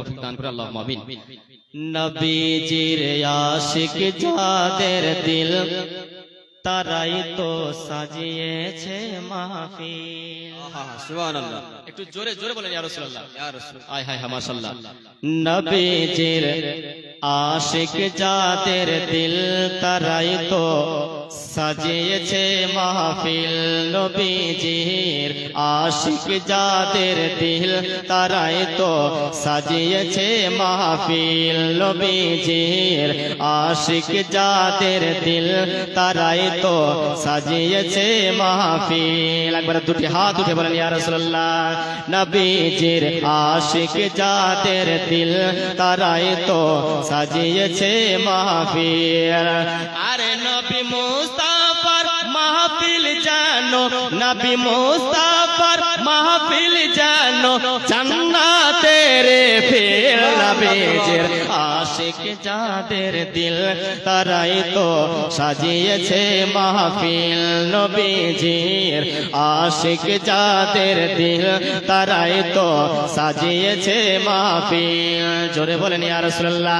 তৌফিক দান করে আল্লাহুম্মা আমিন। নবীজির আশিক যাদের দিল তারাই তো সাজিয়েছে মাহফিল। সুবহানাল্লাহ। একটু জোরে জোরে বলেন ইয়া রাসূলুল্লাহ। ইয়া রাসূল। আয় হায় হায় মাশাআল্লাহ। নবীজির আশিক যাদের দিল তারাই তো সাজিয়েছে মাহফিল। নবীজির আশিক যাদের দিল তারাই তো সাজিয়েছে মাহফিল। নবীজির আশিক যাদের দিল তারাই তো সাজিয়েছে মাহফিল। একবার দুটি হাত উঠে বলেন ইয়া রাসূলুল্লাহ। নবীজির আশিক যাদের দিল তারাই তো সাজিয়েছে মাহফিল। আরে নবী মুস্তাফার মাহফিল জানো, নবী মুস্তাফার মাহফিল জানো, জান্নাতের ফিল। নবীজির আশিক যাদের দিল তারাই তো সাজিয়েছে মাহফিল। নবীজির আশিক যাদের দিল তারাই তো সাজিয়েছে মাহফিল। জোরে বলেন ইয়া রাসূলুল্লাহ।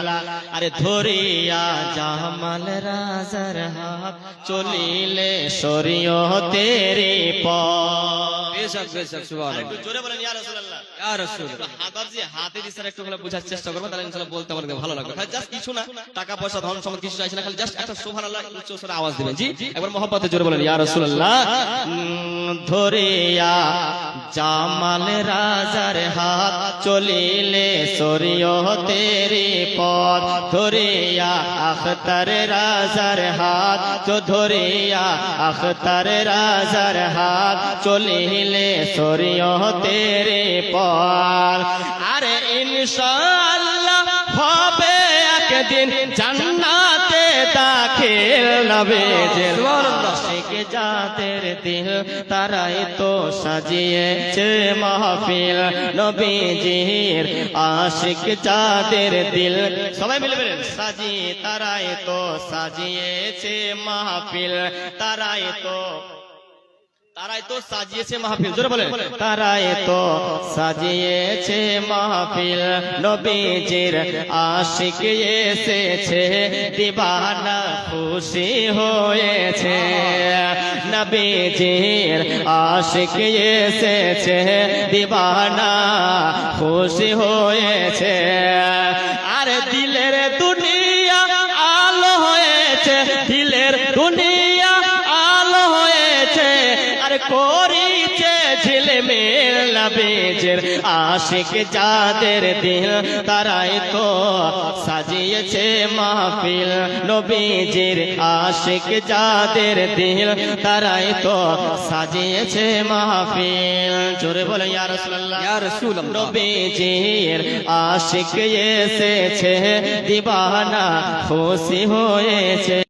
আরে ধরিয়া জামাল রাজার হাত চলিলে শরীয়তেরি পথ। বেশক বেশক সুবহানাল্লাহ। একটু জোরে বলেন ইয়া রাসূলুল্লাহ। ইয়া রাসূল। হাত যে হাতে দিছে একটু হলে বোঝার চেষ্টা করবেন, তাহলে ইনশাআল্লাহ বলতে আমাদের ভালো লাগবে। ভাই জাস্ট কিছু না, টাকা পয়সা ধন সম্পদ কিছু চাইছে না, খালি জাস্ট একটা সুবহানাল্লাহ উচ্চ স্বরে আওয়াজ দিবেন। জি একবার মহব্বতে জোরে বলেন ইয়া রাসূলুল্লাহ। ধরিয়া জামাল রাজার হাত চলিলে শরীয়তেরি পথ। ধরিয়া আখতার রাজার হাত তো ধরিয়া আখতার রাজার হাত চলিলে শরীয়তেরি পথ। আরে ইনশাআল্লাহ হবে একদিন জান্নাতে দাখিল। নবীজির আশিক যাদের দিল তারাই তো সাজিয়েছে মাহফিল। নবীজির আশিক যাদের দিল সবাই মিলে বলেন সাজিয়ে তারাই তো সাজিয়েছে মাহফিল। তারাই তো সাজিয়েছে মাহফিল। জোরে বলেন তারাই তো সাজিয়েছে মাহফিল। নবীজির আশিক এসেছে দিবানা খুশি হয়েছে। নবীজির আশিক এসেছে দিবানা খুশি হয়েছে। আর দিলের দুনিয়া আলো হয়েছে, দিলের দুনিয়া আলো হয়েছে। আর করিছে ঝিলমিল। নবীজির আশিক যাদের দিল তারাই তো সাজিয়েছে মাহফিল। নবীজির আশিক যাদের দিল তারাই তো সাজিয়েছে মাহফিল। জোরে বলে ইয়া রাসূলুল্লাহ। ইয়া রাসূলুল্লাহ। নবীজির আশিক এসেছে দিবানা খুশি হয়েছে।